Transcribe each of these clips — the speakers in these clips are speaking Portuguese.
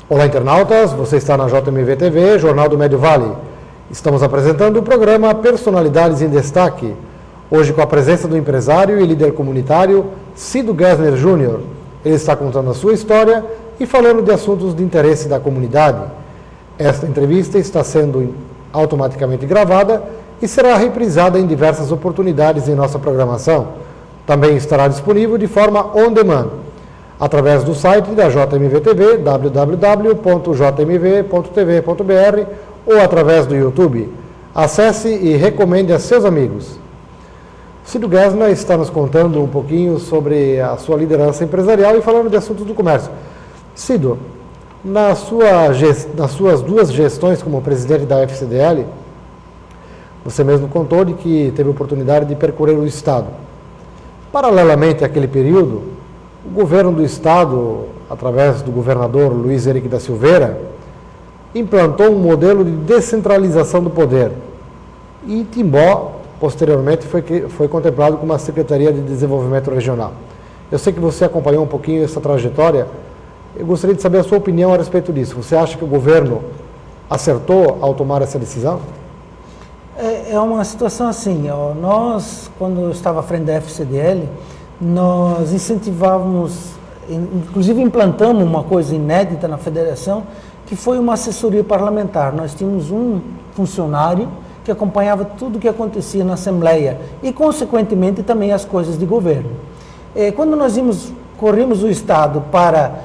Olá, internautas, você está na JMV TV, Jornal do Médio Vale. Estamos apresentando o programa Personalidades em Destaque, hoje com a presença do empresário e líder comunitário Cido Gesner Júnior. Ele está contando a sua história e falando de assuntos de interesse da comunidade. Esta entrevista está sendo automaticamente gravada e será reprisada em diversas oportunidades em nossa programação. Também estará disponível de forma on demand, através do site da JMV TV, www.jmv.tv.br ou através do YouTube. Acesse e recomende a seus amigos. Cido Gesner está nos contando um pouquinho sobre a sua liderança empresarial e falando de assuntos do comércio. Cido, nas suas duas gestões como presidente da FCDL, você mesmo contou de que teve a oportunidade de percorrer o Estado. Paralelamente àquele período, o governo do Estado, através do governador Luiz Henrique da Silveira, implantou um modelo de descentralização do poder. E Timbó, posteriormente, foi contemplado como uma Secretaria de Desenvolvimento Regional. Eu sei que você acompanhou um pouquinho essa trajetória. Eu gostaria de saber a sua opinião a respeito disso. Você acha que o governo acertou ao tomar essa decisão? É uma situação assim, nós, quando eu estava à frente da FCDL, nós incentivávamos, inclusive implantamos uma coisa inédita na federação, que foi uma assessoria parlamentar. Nós tínhamos um funcionário que acompanhava tudo o que acontecia na Assembleia e, consequentemente, também as coisas de governo. Quando nós corrimos o Estado para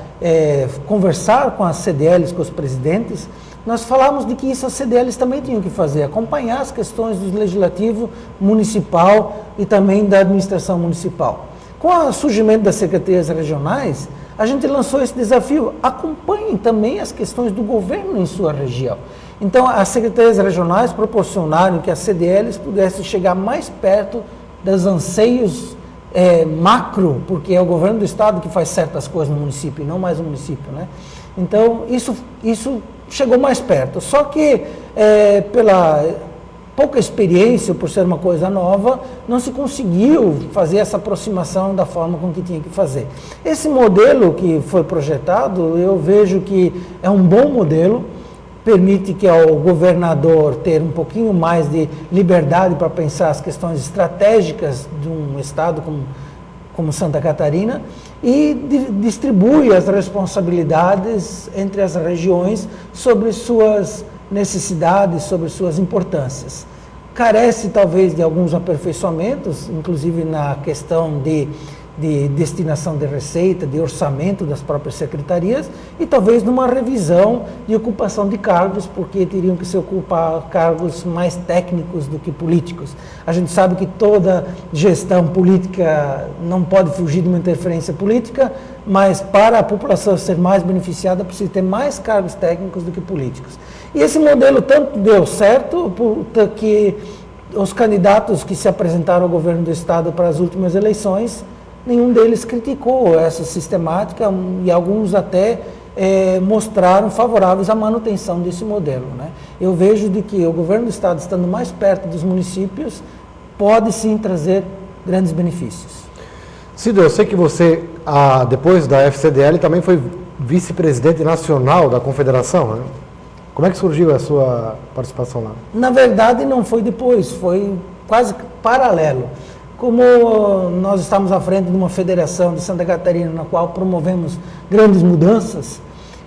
conversar com as CDLs, com os presidentes, nós falamos de que isso as CDLs também tinham que fazer, acompanhar as questões do legislativo municipal e também da administração municipal. Com o surgimento das secretarias regionais, a gente lançou esse desafio, acompanhem também as questões do governo em sua região. Então, as secretarias regionais proporcionaram que as CDLs pudessem chegar mais perto dos anseios macro, porque é o governo do Estado que faz certas coisas no município, e não mais o município, né? Então, isso chegou mais perto. Só que, pela pouca experiência, por ser uma coisa nova, não se conseguiu fazer essa aproximação da forma com que tinha que fazer. Esse modelo que foi projetado, eu vejo que é um bom modelo, permite que ao governador ter um pouquinho mais de liberdade para pensar as questões estratégicas de um estado como Santa Catarina e distribui as responsabilidades entre as regiões sobre suas necessidades, sobre suas importâncias. Carece talvez de alguns aperfeiçoamentos, inclusive na questão de destinação de receita, de orçamento das próprias secretarias e talvez numa revisão de ocupação de cargos, porque teriam que se ocupar cargos mais técnicos do que políticos. A gente sabe que toda gestão política não pode fugir de uma interferência política, mas para a população ser mais beneficiada precisa ter mais cargos técnicos do que políticos. E esse modelo tanto deu certo que os candidatos que se apresentaram ao governo do Estado para as últimas eleições, nenhum deles criticou essa sistemática e alguns até mostraram favoráveis à manutenção desse modelo, né? Eu vejo de que o governo do Estado, estando mais perto dos municípios, pode sim trazer grandes benefícios. Cido, eu sei que você, depois da FCDL, também foi vice-presidente nacional da Confederação, né? Como é que surgiu a sua participação lá? Na verdade, não foi depois, foi quase paralelo. Como nós estamos à frente de uma federação de Santa Catarina, na qual promovemos grandes mudanças,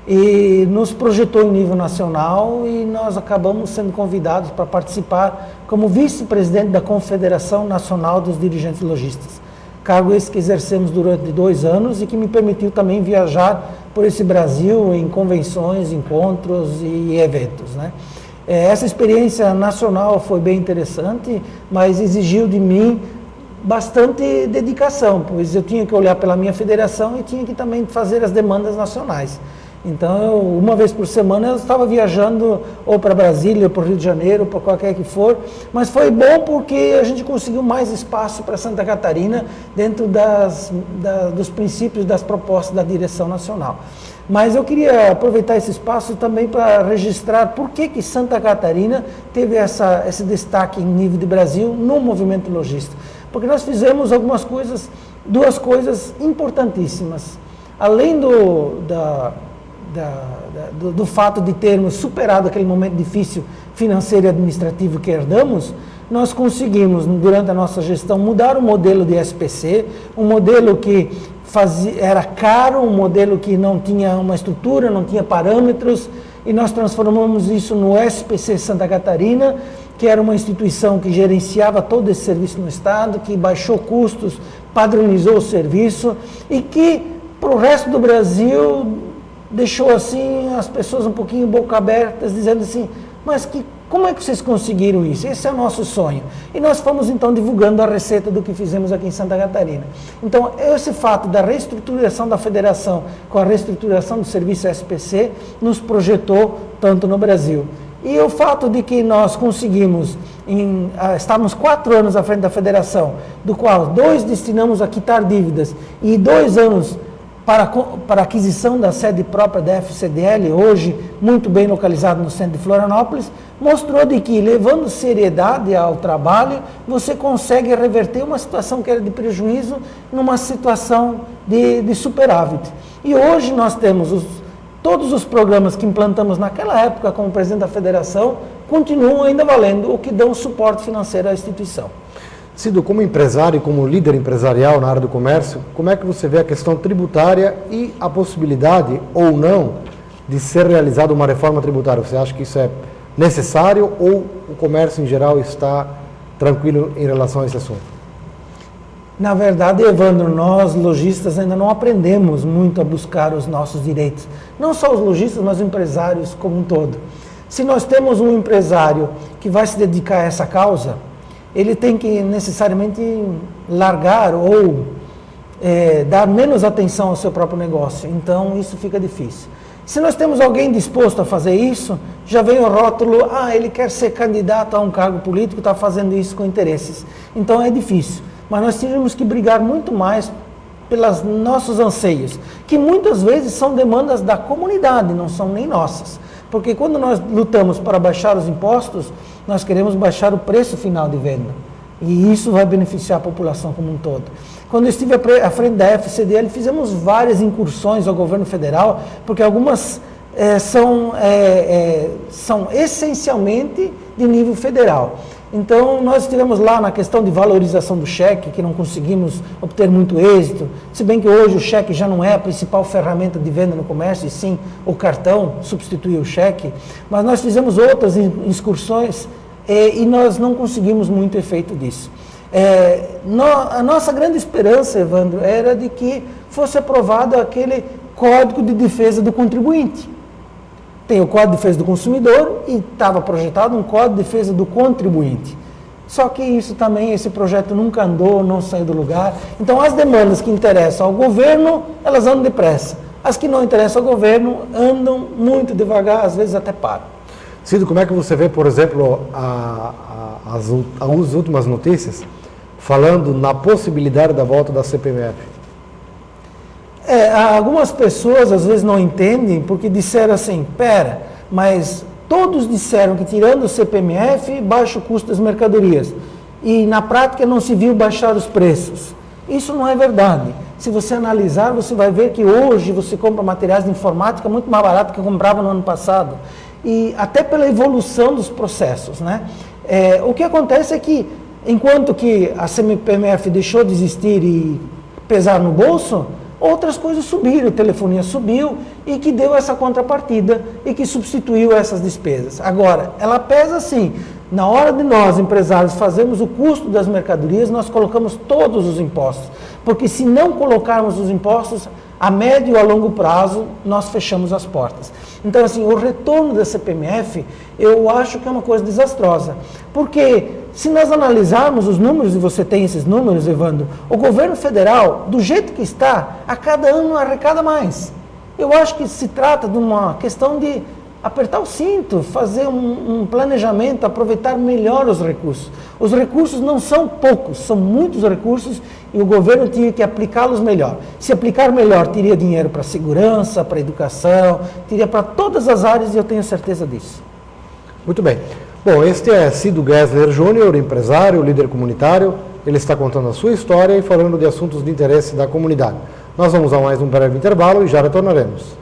e nos projetou em nível nacional e nós acabamos sendo convidados para participar como vice-presidente da Confederação Nacional dos Dirigentes Lojistas. Cargo esse que exercemos durante 2 anos e que me permitiu também viajar por esse Brasil em convenções, encontros e eventos, né? Essa experiência nacional foi bem interessante, mas exigiu de mim bastante dedicação, pois eu tinha que olhar pela minha federação e tinha que também fazer as demandas nacionais. Então, uma vez por semana eu estava viajando ou para Brasília, ou para o Rio de Janeiro, para qualquer que for, mas foi bom porque a gente conseguiu mais espaço para Santa Catarina dentro dos princípios das propostas da direção nacional. Mas eu queria aproveitar esse espaço também para registrar por que Santa Catarina teve esse destaque em nível de Brasil no movimento logístico. Porque nós fizemos duas coisas importantíssimas. Além do fato de termos superado aquele momento difícil financeiro e administrativo que herdamos, nós conseguimos, durante a nossa gestão, mudar o modelo de SPC, um modelo que era caro, um modelo que não tinha uma estrutura, não tinha parâmetros, e nós transformamos isso no SPC Santa Catarina, que era uma instituição que gerenciava todo esse serviço no Estado, que baixou custos, padronizou o serviço e que, para o resto do Brasil, deixou assim as pessoas um pouquinho boca abertas, dizendo assim, mas como é que vocês conseguiram isso? Esse é o nosso sonho. E nós fomos então divulgando a receita do que fizemos aqui em Santa Catarina. Então, esse fato da reestruturação da federação com a reestruturação do serviço SPC nos projetou tanto no Brasil. E o fato de que nós conseguimos, estávamos 4 anos à frente da federação, do qual 2 destinamos a quitar dívidas e 2 anos para a aquisição da sede própria da FCDL, hoje muito bem localizado no centro de Florianópolis, mostrou de que, levando seriedade ao trabalho, você consegue reverter uma situação que era de prejuízo numa situação de superávit. E hoje nós temos todos os programas que implantamos naquela época como presidente da federação, continuam ainda valendo, o que dão suporte financeiro à instituição. Cido, como empresário e como líder empresarial na área do comércio, como é que você vê a questão tributária e a possibilidade ou não de ser realizada uma reforma tributária? Você acha que isso é necessário ou o comércio em geral está tranquilo em relação a esse assunto? Na verdade, Evandro, nós lojistas ainda não aprendemos muito a buscar os nossos direitos. Não só os lojistas, mas os empresários como um todo. Se nós temos um empresário que vai se dedicar a essa causa, ele tem que necessariamente largar ou dar menos atenção ao seu próprio negócio. Então, isso fica difícil. Se nós temos alguém disposto a fazer isso, já vem o rótulo, ele quer ser candidato a um cargo político, está fazendo isso com interesses. Então, é difícil. Mas nós temos que brigar muito mais pelos nossos anseios, que muitas vezes são demandas da comunidade, não são nem nossas. Porque quando nós lutamos para baixar os impostos, nós queremos baixar o preço final de venda. E isso vai beneficiar a população como um todo. Quando eu estive à frente da FCDL, fizemos várias incursões ao governo federal, porque algumas são essencialmente de nível federal. Então, nós estivemos lá na questão de valorização do cheque, que não conseguimos obter muito êxito, se bem que hoje o cheque já não é a principal ferramenta de venda no comércio, e sim o cartão substituiu o cheque, mas nós fizemos outras excursões e nós não conseguimos muito efeito disso. A nossa grande esperança, Evandro, era de que fosse aprovado aquele Código de Defesa do Contribuinte. Tem o Código de Defesa do Consumidor e estava projetado um Código de Defesa do Contribuinte. Só que isso também, esse projeto nunca andou, não saiu do lugar. Então, as demandas que interessam ao governo, elas andam depressa. As que não interessam ao governo andam muito devagar, às vezes até param. Cido, como é que você vê, por exemplo, as últimas notícias falando na possibilidade da volta da CPMF? Algumas pessoas às vezes não entendem porque disseram assim, mas todos disseram que tirando o CPMF baixa o custo das mercadorias e na prática não se viu baixar os preços. Isso não é verdade. Se você analisar, você vai ver que hoje você compra materiais de informática muito mais barato que comprava no ano passado e até pela evolução dos processos, né? O que acontece é que enquanto que a CPMF deixou de existir e pesar no bolso, outras coisas subiram, a telefonia subiu e que deu essa contrapartida e que substituiu essas despesas. Agora, ela pesa assim, na hora de nós, empresários, fazermos o custo das mercadorias, nós colocamos todos os impostos, porque se não colocarmos os impostos, a médio e a longo prazo, nós fechamos as portas. Então, assim, o retorno da CPMF, eu acho que é uma coisa desastrosa, porque se nós analisarmos os números, e você tem esses números, Evandro, o governo federal, do jeito que está, a cada ano arrecada mais. Eu acho que se trata de uma questão de apertar o cinto, fazer um planejamento, aproveitar melhor os recursos. Os recursos não são poucos, são muitos recursos e o governo tinha que aplicá-los melhor. Se aplicar melhor, teria dinheiro para segurança, para educação, teria para todas as áreas e eu tenho certeza disso. Muito bem. Bom, este é Cido Gessler Júnior, empresário, líder comunitário. Ele está contando a sua história e falando de assuntos de interesse da comunidade. Nós vamos a mais um breve intervalo e já retornaremos.